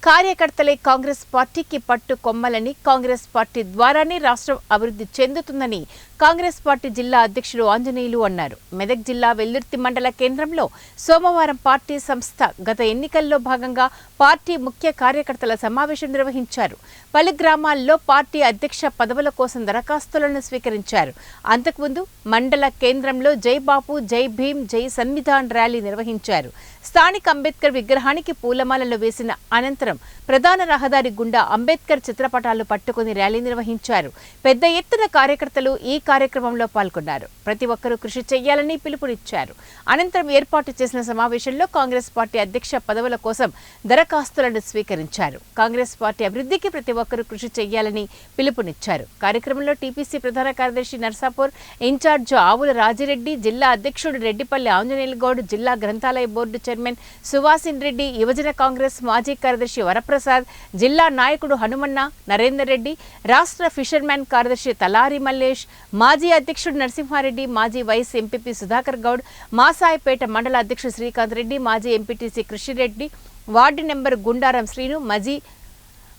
కార్యకర్తలే కాంగ్రెస్ పార్టీకి పట్టు కొమ్మలని, కాంగ్రెస్ పార్టీ ద్వారానే రాష్ట్రం అభివృద్ధి చెందుతుందని కాంగ్రెస్ పార్టీ జిల్లా అధ్యక్షుడు ఆంజనేయులు అన్నారు. మెదక్ జిల్లా వెల్దుర్తి మండల కేంద్రంలో సోమవారం పార్టీ సంస్థ గత ఎన్నికల్లో భాగంగా పార్టీ ముఖ్య కార్యకర్తల సమావేశం నిర్వహించారు. పలు గ్రామాల్లో పార్టీ అధ్యక్ష పదవుల కోసం దరఖాస్తులను స్వీకరించారు. అంతకుముందు మండల కేంద్రంలో జై బాపు, జై భీమ్, జై సంవిధాన్ ర్యాలీ నిర్వహించారు. స్థానిక అంబేద్కర్ విగ్రహానికి పూలమాలలు వేసిన అనంతరం ప్రధాన రహదారి గుండా అంబేద్కర్ చిత్రపటాలు పట్టుకుని ర్యాలీ నిర్వహించారు. పెద్ద ఎత్తున కార్యకర్తలు ఈ కార్యక్రమంలో పాల్గొన్నారు. ప్రతి ఒక్కరూ కృషి చేయాలని పిలుపునిచ్చారు. అనంతరం ఏర్పాటు చేసిన సమావేశంలో కాంగ్రెస్ పార్టీ అధ్యక్ష పదవుల కోసం దరఖాస్తులను స్వీకరించారు. కాంగ్రెస్ పార్టీ అభివృద్ధికి ప్రతి ఒక్కరూ కృషి చేయాలని పిలుపునిచ్చారు. కార్యక్రమంలో టీపీసీ ప్రధాన కార్యదర్శి నర్సాపూర్, ఇన్ఛార్జ్ ఆవుల రాజిరెడ్డి, జిల్లా అధ్యక్షుడు రెడ్డిపల్లి ఆంజనేయులు గౌడ్, జిల్లా గ్రంథాలయ బోర్డు చైర్మన్ సువాసిన్ రెడ్డి, యువజన కాంగ్రెస్ మాజీ కార్యదర్శి వరప్రసాద్, జిల్లా నాయకుడు హనుమన్న, నరేందర్ రెడ్డి, రాష్ట్ర ఫిషర్మెన్ కార్యదర్శి తలారి మల్లేష్, మాజీ అధ్యక్షుడు నరసింహారెడ్డి, మాజీ వైస్ ఎంపీపీ సుధాకర్ గౌడ్, మాసాయిపేట మండల అధ్యక్షుడు శ్రీకాంత్ రెడ్డి, మాజీ MPTC Krishni Reddy, ward number Gundaram Srinu,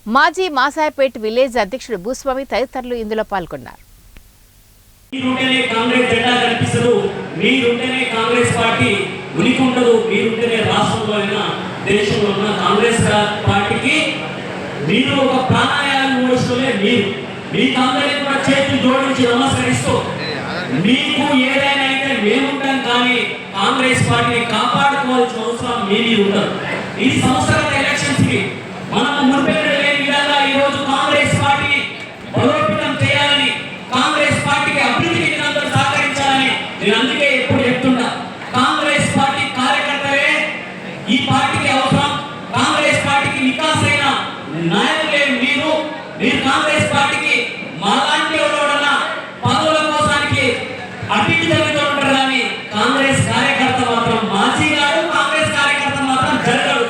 మాజీ మాసాయిపేట విలేజ్ అధ్యక్షుడు భూస్వామి తదితరులు ఇందులో పాల్గొన్నారు. మీరుంటేనే కాంగ్రెస్ జెండా కనిపిస్తదు, మీరుంటేనే కాంగ్రెస్ పార్టీ ఉనికి ఉండదు, మీరుంటేనే రాష్ట్రంలో అయినా దేశంలో ఉన్న కాంగ్రెస్ పార్టీకి మీరు ఒక ప్రాణాయామం మూడుస్తూనే మీకు అందరికీ కూడా చేతులు జోడించి నమస్కరిస్తూ మీకు ఏదైనా అయితే మేముంటాం, కానీ కాంగ్రెస్ పార్టీని కాపాడుకోవాల్సిన అవసరం మీరు ఉండదు. ఈ సంవత్సరాల ఎలక్షన్స్ కి మనం మునిపెన్నడూ లేని విధంగా ఈ రోజు కాంగ్రెస్ పార్టీ బలోపేతం చేయాలని, కాంగ్రెస్ పార్టీకి అభివృద్ధికి అందరూ సహకరించాలని నేను అందుకే ఎప్పుడు చెప్తున్నా. కాంగ్రెస్ పార్టీ కార్యకర్తలే ఈ పార్టీకి అవసరం. కాంగ్రెస్ పార్టీకి వికాసైన నాయకులే మీరు కాంగ్రెస్ పార్టీకి మాలాంటి ఎవరైనా పదవుల కోసానికి అభివృద్ధి జరుగుతుంటారు, కానీ కాంగ్రెస్ కార్యకర్త మాత్రం మాజీ గారు, కాంగ్రెస్ కార్యకర్త మాత్రం జరగడు.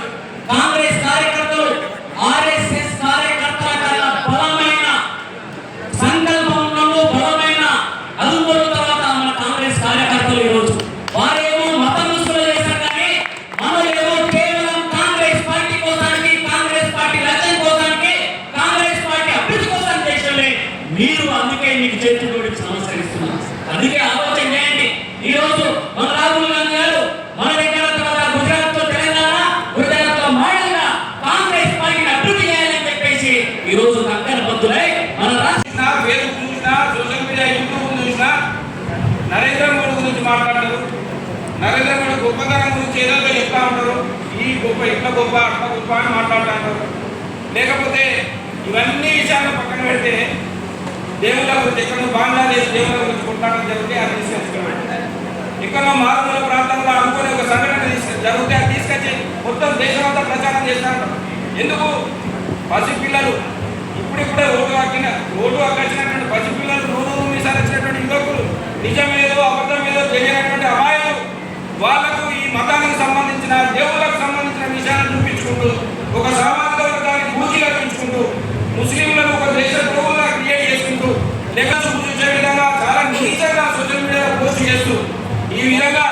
కాంగ్రెస్ కార్యకర్తలు ఆర్ఎస్ఎస్ కార్యకర్తల కన్నా బలమైన సంకల్పంలో బలమైన అదుపుల తర్వాత మన కాంగ్రెస్ కార్యకర్తలు ఈరోజు వారేమో మత ముసుగులు చేశారు, కానీ మనమేమో కేవలం కాంగ్రెస్ పార్టీ కోసానికి, కాంగ్రెస్ పార్టీ లక్ష్యం కోసానికి, కాంగ్రెస్ పార్టీ అభివృద్ధి కోసం చేసలే మీరు. అందుకే మీకు చేతులు జోడించి నమస్కరిస్తున్నాం. అందుకే ఆలోచన చేయండి. ఈ రోజు మన రాహుల్ గాంధీ గారు మన దగ్గర గుజరాత్ తో తెలంగాణ, గుజరాత్ లో మాడల్గా కాంగ్రెస్ పార్టీని అభివృద్ధి చేయాలని చెప్పేసి ఈ రోజు కంకణ బద్దులై మన రాష్ట్ర సోషల్ మీడియా యూట్యూబ్ చూసినా నరేంద్ర మోడీ గురించి మాట్లాడతారు. నరేంద్ర మోడీ గొప్పతనం గురించి ఏదో చెప్తా ఉంటారు. ఈ గొప్ప ఇట్లా గొప్ప అట్లా గొప్ప అని మాట్లాడుతుంటారు. లేకపోతే ఇవన్నీ విషయాలు పక్కన పెడితే దేవుళ్ళ గురించి ఎక్కడో బంగ్లాదేశ్ దేవుళ్ళ గురించి కొట్లాడడం జరిగితే అది తీసుకొచ్చుకోవాలి. ఎక్కడో మారుమూల ప్రాంతంలో అనుకునే ఒక సంఘటన జరిగితే అది తీసుకొచ్చి మొత్తం దేశమంతా ప్రచారం చేస్తారు. ఎందుకు? పసిపిల్లలు ఇప్పుడిప్పుడే ఓటు హక్కినటువంటి పసిపిల్లలు, నూరు మీసాలు వచ్చినటువంటి యువకులు, నిజమేదో అబద్ధమేదో తెలియనటువంటి అమాయకులు, వాళ్లకు ఈ మతానికి సంబంధించిన, దేవుళ్ళకు సంబంధించిన విషయాలను చూపించుకుంటూ ఒక సామాజిక వర్గానికి పూజీగా పెంచుకుంటూ ముస్లింలను ఒక దేశ ద్రోహులుగా క్రియేట్ చేసుకుంటూ లెక్క చూపించే విధంగా చాలా నీచంగా సోషల్ మీడియాలో పోస్ట్ చేస్తూ ఈ విధంగా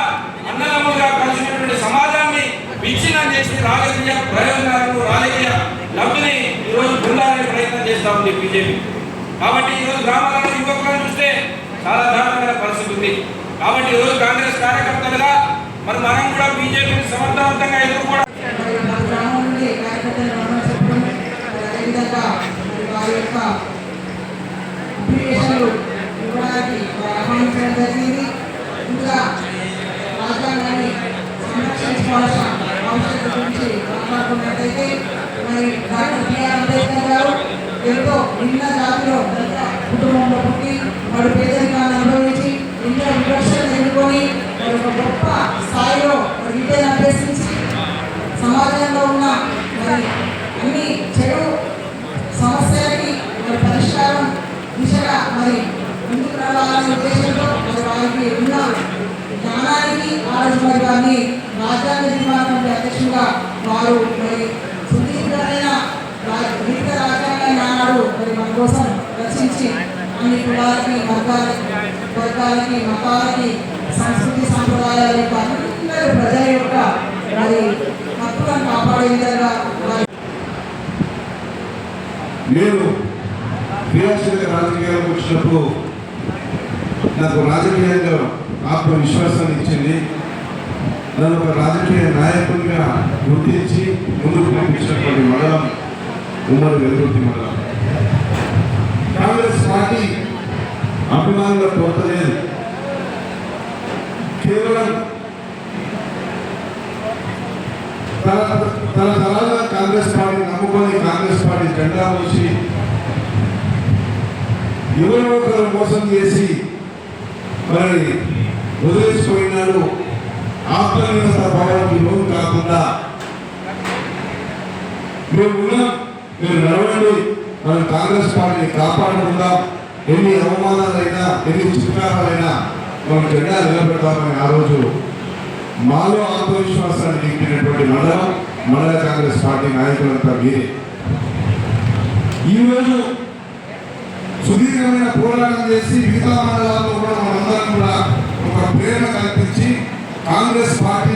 అన్నదమ్ములుగా కలిసినటువంటి సమాజాన్ని విచ్ఛిన్నం చేసి రాజకీయ ప్రయోజనాలను, రాజకీయ లబ్ధిని ఈరోజు పొందాలనే ప్రయత్నం చేస్తా ఉంది బీజేపీ. కాబట్టి ఈరోజు గ్రామాలలో యువకులను చూస్తే చాలా దారుణమైన పరిస్థితి ఉంది. కాబట్టి ఈరోజు కాంగ్రెస్ కార్యకర్తలుగా మనం కూడా బీజేపీని సమర్థవంతంగా ఎదుర్కోవడం ఇంకా రాజ్యాంగాన్ని సంరక్షించుకోవాల్సిన అవసరం గురించి మాట్లాడుకున్నట్టయితే మరి డాక్టర్ బిఆర్ అంబేద్కర్ గారు ఎంతో నిన్న జాతిలో కుటుంబంలో పుట్టి వాడు పేదరికాన్ని అనుభవించి ఎన్నో విమర్శలు ఎదుర్కొని మరి ఒక గొప్ప స్థాయిలో విద్యను అభ్యసించి సమాజంలో ఉన్న మరి అన్ని చెడు సమస్యలకి మరి పరిష్కారం దిశగా మరి ముందుకు రావాలనే ఉద్దేశంతో మరి వారికి ఉన్న జ్ఞానానికి ఆలోచన గారిని రాజ్యాంగ నిర్మాణ అధ్యక్షులుగా వారు మరి సుదీర్ఘమైన వివిధ రాజ్యాంగాన్ని ఆనాడు మరి మన కోసం రచించి అన్ని కులాలకి, వర్గాలకి, మతాలకి, సంస్కృతి సాంప్రదాయాల యొక్క అందరూ ప్రజల యొక్క మరి హక్కులను కాపాడే విధంగా నేను క్రియాశీలక రాజకీయాలకు వచ్చినప్పుడు నాకు రాజకీయంగా ఆత్మవిశ్వాసాన్ని ఇచ్చింది. నన్ను ఒక రాజకీయ నాయకునిగా గుర్తించి ముందుకు పంపించినటువంటి మండలం ఉమ్మడి వెలుగుర్తి మండలం. కాంగ్రెస్ పార్టీ అభిమానుల కొరత లేదు. కేవలం తరతరాలుగా కాంగ్రెస్ పార్టీ నమ్ముకొని కాంగ్రెస్ పార్టీ జెండా మోసి ఎవరో ఒకరు మోసం చేసి మరి వదిలేసిపోయినాడు. ఆత్మనిర్భర భావానికి లోన్ కాకుండా మేము ఉన్నాం, మీరు నడవండి, మనం కాంగ్రెస్ పార్టీని కాపాడుకుందాం, ఎన్ని అవమానాలైనా ఎన్ని చిత్కారాలైనా మనం జెండా నిలబెడతామని ఆ రోజు మాలో ఆత్మవిశ్వాసాన్ని నింపినటువంటి మండల కాంగ్రెస్ పార్టీ నాయకులంతా మీరే. ఈరోజు సుదీర్ఘమైన పోరాటం చేసి మిగతా మండలాల్లో కూడా మనందరం కూడా ఒక ప్రేరణ కల్పించి కాంగ్రెస్ పార్టీ